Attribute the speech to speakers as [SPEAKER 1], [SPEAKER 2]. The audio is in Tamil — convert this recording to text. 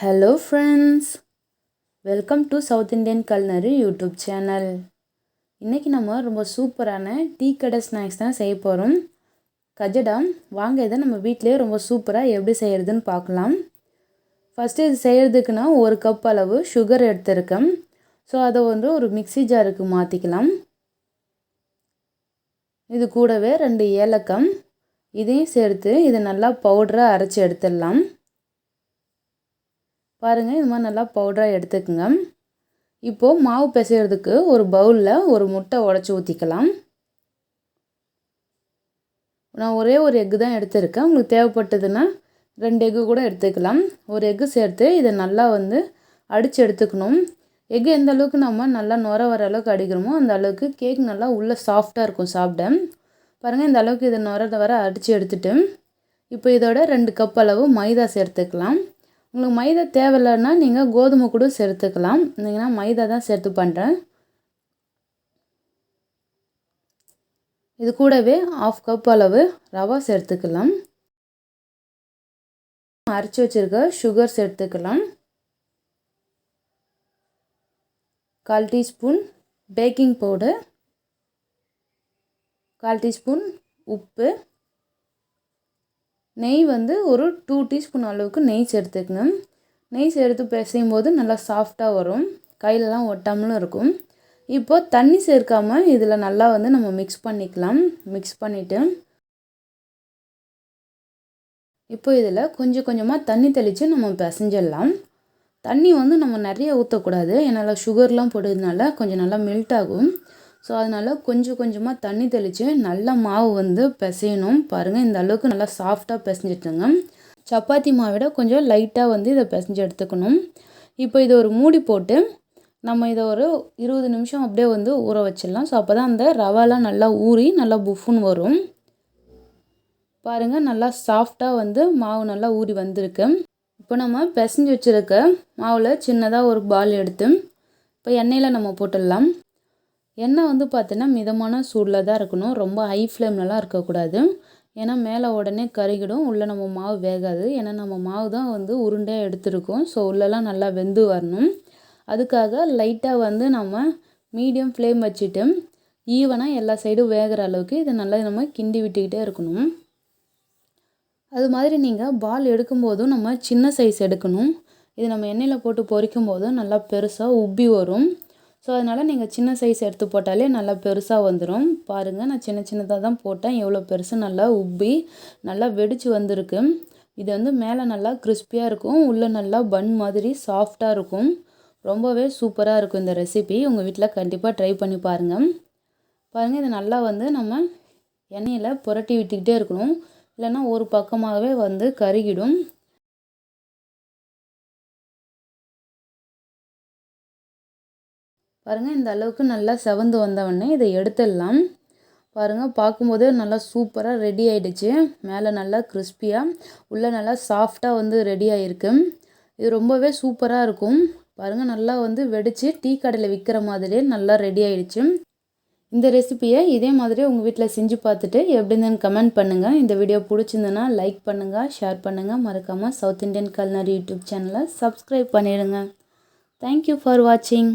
[SPEAKER 1] Hello friends, welcome to South Indian Culinary YouTube channel. இன்னைக்கு நம்ம ரொம்ப சூப்பரான டீ கடை ஸ்நாக்ஸ் தான் செய்ய போறோம். கஜடா வாங்க இதை நம்ம வீட்லயே ரொம்ப சூப்பரா எப்படி செய்யறதுன்னு பார்க்கலாம். ஃபர்ஸ்ட் இது செய்யிறதுக்குனா 1 கப் அளவு sugar எடுத்துர்க்கேன். சோ அதை ஒரு மிக்ஸி ஜாருக்கு மாத்திக்கலாம். இது கூடவே 2 ஏலக்காய் இதையும் சேர்த்து இத நல்லா பவுடரா அரைச்சு எடுத்துடலாம். பாருங்க இது மாதிரி நல்லா பவுடரா எடுத்துக்கங்க. இப்போ மாவு பிசையிறதுக்கு ஒரு பவுல்ல ஒரு முட்டை உடைச்சு ஊத்திக்கலாம். நான் ஒரே ஒரு எக் தான் எடுத்துர்க்கேன். உங்களுக்கு தேவைப்பட்டதுனா 2 எக் கூட எடுத்துக்கலாம். ஒரு எக் சேர்த்து இத நல்லா அடிச்சு எடுத்துக்கணும். எக் எந்த அளவுக்கு நம்ம நல்லா நொர வர அளவுக்கு அடிக்கிறோமோ அந்த அளவுக்கு கேக் நல்லா உள்ள சாஃப்ட்டா இருக்கும் சாப்பிட. பாருங்க இந்த அளவுக்கு இத நொர வர அடிச்சு எடுத்துட்டு இப்போ இதோட 2 கப் அளவு மைதா சேர்த்துக்கலாம். உங்களுக்கு மைதா தேவையில்லைன்னா நீங்க கோதுமை கூட சேர்த்துக்கலாம். நான் மைதா தான் சேர்த்து பண்றேன். இது கூடவே 1/2 கப் அளவு ரவை சேர்த்துக்கலாம். அரைச்சு வச்சிருக்க sugar சேர்த்துக்கலாம். 1/4 டீஸ்பூன் பேக்கிங் பவுடர், 1/4 டீஸ்பூன் உப்பு, நெய் ஒரு 2 டீஸ்பூன் அளவுக்கு நெய் சேர்த்துக்கங்க. நெய் சேர்த்து பிசையும் போது நல்லா சாஃப்ட்டா வரும். கையிலலாம் ஒட்டாமலும் இருக்கும். இப்போ தண்ணி சேர்க்காம இதுல நல்லா நம்ம mix பண்ணிக்கலாம். mix பண்ணிட்டு இப்போ இதுல கொஞ்சம் கொஞ்சமா தண்ணி தெளிச்சு நம்ம பிசைஞ்சிடலாம். தண்ணி நம்ம நிறைய ஊத்த கூடாது. ஏன்னா சுகர்லாம் போடுறதுனால கொஞ்சம் நல்லா மெல்ட் ஆகும். சோ அதனால கொஞ்சம் கொஞ்சமா தண்ணி தெளிச்சு நல்லா மாவு பிசையணும். பாருங்க இந்த அளவுக்கு நல்லா சாஃப்ட்டா பிசைஞ்சிட்டுங்க. சப்பாத்தி மாவை விட கொஞ்சம் லைட்டா இத பிசைஞ்சு எடுத்துக்கணும். இப்போ இத ஒரு மூடி போட்டு நம்ம இத ஒரு 20 நிமிஷம் அப்படியே ஊற வச்சிடலாம். சோ அப்பதான் அந்த ரவாலாம் நல்லா ஊறி நல்லா புஃப்னு வரும். பாருங்க நல்லா சாஃப்ட்டா மாவு நல்லா ஊறி வந்திருக்கு. இப்போ நம்ம பிசைஞ்சு வச்சிருக்க மாவுல சின்னதா ஒரு பால் எடுத்து இப்போ எண்ணெயில நம்ம போட்டுடலாம். எண்ணெய் பார்த்தீங்கன்னா மிதமான சூடுல தான் இருக்கணும். ரொம்ப ஹை ஃப்ளேம்லலாம் இருக்க கூடாது. ஏன்னா மேலே உடனே கருகிடும். உள்ள நம்ம மாவு வேகாது. ஏன்னா நம்ம மாவு தான் உருண்டையா எடுத்துருக்கோம். சோ உள்ளலாம் நல்லா வெந்து வரணும். அதுக்காக லைட்டா நம்ம மீடியம் ஃப்ளேம் வச்சிட்டு ஈவனா எல்லா சைடும் வேகுற அளவுக்கு இத நல்லா நம்ம கிண்டி விட்டுக்கிட்டே இருக்கணும். அது மாதிரி நீங்க பால் எடுக்கும்போது நம்ம சின்ன சைஸ் எடுக்கணும். இது நம்ம எண்ணெயில போட்டு பொரிக்கும்போது நல்லா பெருசா உப்பி வரும். சோ அதனால நீங்க சின்ன சைஸ் எடுத்து போட்டாலே நல்லா பெருசா வந்துரும். பாருங்க நான் சின்ன சின்னதா தான் போட்டேன். எவ்வளவு பெருசு நல்லா உப்பி நல்லா வெடிச்சு வந்திருக்கு. இது மேலே நல்லா கிறிஸ்பியா இருக்கும். உள்ள நல்லா பன் மாதிரி சாஃப்ட்டா இருக்கும். ரொம்பவே சூப்பரா இருக்கும் இந்த ரெசிபி. உங்க வீட்ல கண்டிப்பா ட்ரை பண்ணி பாருங்க. பாருங்க இது நல்லா நம்ம எண்ணெயில புரட்டி விட்டுக்கிட்டே இருக்கணும். இல்லனா ஒரு பக்கமாவே கருகிடும். பாருங்க இந்த அளவுக்கு நல்லா செவந்து வந்த உடனே இதை எடுத்துடலாம். பாருங்க பாக்கும்போதே நல்லா சூப்பரா ரெடி ஆயிடுச்சு. மேலே நல்லா கிறிஸ்பியா உள்ள நல்லா சாஃப்ட்டா ரெடி ஆயிருக்கு. இது ரொம்பவே சூப்பரா இருக்கும். பாருங்க நல்லா வெடிச்சு டீ கடையில விக்கிற மாதிரியே நல்லா ரெடி ஆயிடுச்சு. இந்த ரெசிபியை இதே மாதிரி உங்க வீட்ல செஞ்சு பார்த்துட்டு எப்படி இருந்துன்னு கமெண்ட் பண்ணுங்க. இந்த வீடியோ பிடிச்சிருந்தனா லைக் பண்ணுங்க, ஷேர் பண்ணுங்க. மறக்காம சவுத் இந்தியன் கல்னரி யூடியூப் சேனலை சப்ஸ்கிரைப் பண்ணிடுங்க. Thank you for watching.